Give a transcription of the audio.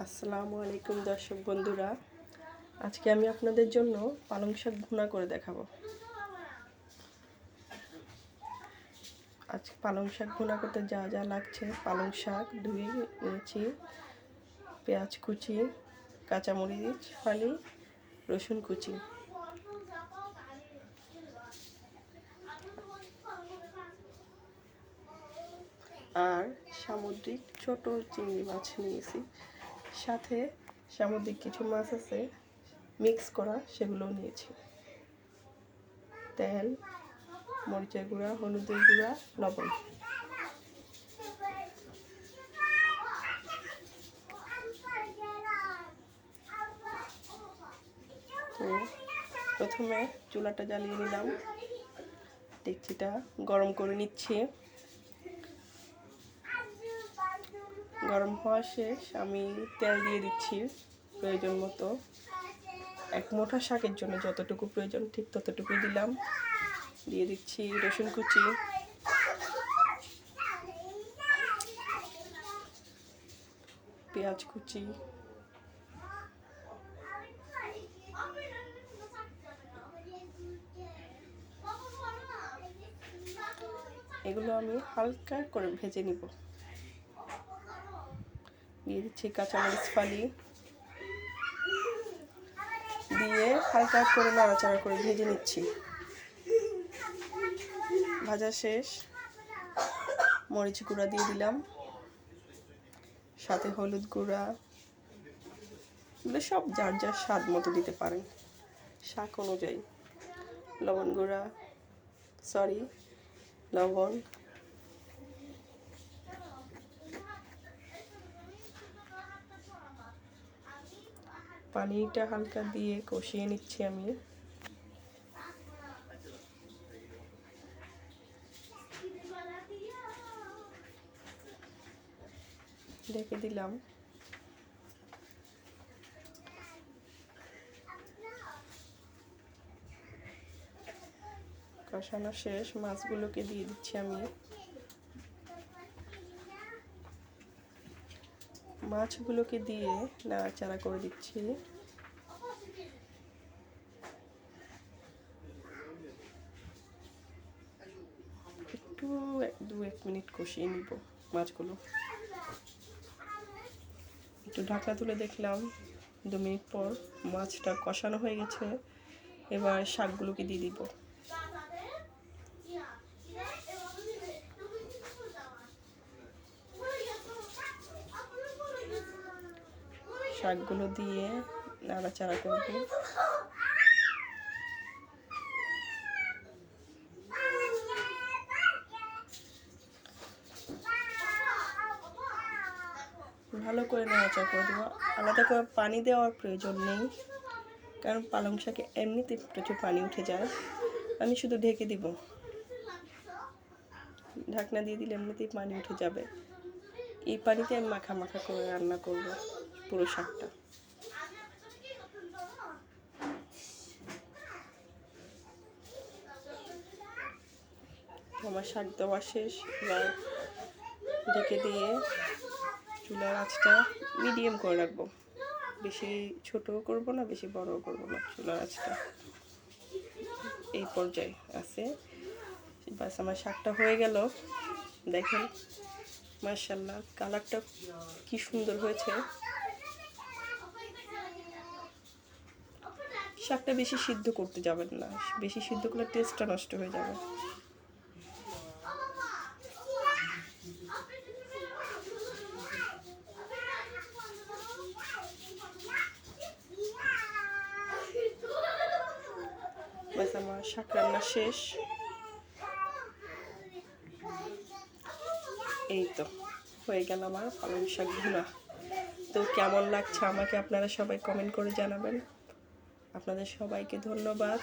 আসসালামু আলাইকুম দর্শক বন্ধুরা, আজকে আমি আপনাদের জন্য পালং শাক ভুনা করে দেখাবো। আজকে পালং শাক ভুনা করতে যা যা লাগছে: পালং শাক ধুয়ে নিয়েছি, পেঁয়াজ কুচি, কাঁচামরিচ ফালি, রসুন কুচি, আর সামুদ্রিক ছোট চিংড়ি মাছ নিয়েছি। সাথে সামুদ্রিক কিছু মাছ আছে মিক্স করা, সেগুলো নিয়েছি। তেল, মরিচের গুঁড়া, হলুদের গুঁড়া, লবণ। তো প্রথমে চুলাটা জ্বালিয়ে নিলাম, ডেকচিটা গরম করে নিচ্ছি। গরম হওয়া শেষ, আমি তেল দিয়ে দিচ্ছি প্রয়োজন মতো। এক মোটা শাকের জন্য যতটুকু প্রয়োজন ঠিক ততটুকুই দিলাম। দিয়ে দিচ্ছি রসুন কুচি, পেঁয়াজ কুচি, এগুলো আমি হালকা করে ভেজে নিব। দিয়ে দিচ্ছি কাঁচামরিচ ফালি, দিয়ে হালকা করে নাড়াচাড়া করে ভেজে নিচ্ছি। ভাজা শেষ, মরিচ গুঁড়া দিয়ে দিলাম, সাথে হলুদ গুঁড়া। এগুলো সব যার যার স্বাদ মতো দিতে পারেন, শাক অনুযায়ী। লবণ গুঁড়া, লবণ। পানিটা হালকা দিয়ে কষিয়ে নিচ্ছি আমি। ঢেকে দিলাম। কষানো শেষ, মাছগুলোকে দিয়ে দিচ্ছি আমি। মাছগুলোকে দিয়ে নাড়াচাড়া করে দিচ্ছি। একটু 2-1 মিনিট কষিয়ে নিব মাছগুলো। একটু ঢাকা তুলে দেখলাম 2 মিনিট পর মাছটা কষানো হয়ে গেছে। এবার শাকগুলোকে দিয়ে দিব। শাকগুলো দিয়ে নাড়াচাড়া করব। ভালো করে নাড়াচাড়া করে দেবো। আলাদা করে পানি দেওয়ার প্রয়োজন নেই, কারণ পালং শাকে এমনিতে প্রচুর পানি উঠে যায়। আমি শুধু ঢেকে দিব, ঢাকনা দিয়ে দিলে এমনিতেই পানি উঠে যাবে। এই পানিতে আমি মাখা মাখা করে রান্না করব পুরো শাকটা। আমার শাক দেওয়া শেষ। এবার ঢেকে দিয়ে চুলার আঁচটা মিডিয়াম করে রাখবো। বেশি ছোটও করব না, বেশি বড়ও করব না। চুলার আঁচটা এই পর্যায়ে আছে। বাস, আমার শাকটা হয়ে গেল। দেখেন মাশাআল্লাহ, কালারটা কি সুন্দর হয়েছে। শাকটা বেশি সিদ্ধ করতে যাবেন না, বেশি সিদ্ধ করলে টেস্টটা নষ্ট হয়ে যাবে। বাস, আমার শাক রান্না শেষ। এই তো হয়ে গেল আমার পালং শাক ভুনা। তো কেমন লাগছে আমাকে আপনারা সবাই কমেন্ট করে জানাবেন। আপনাদের সবাইকে ধন্যবাদ।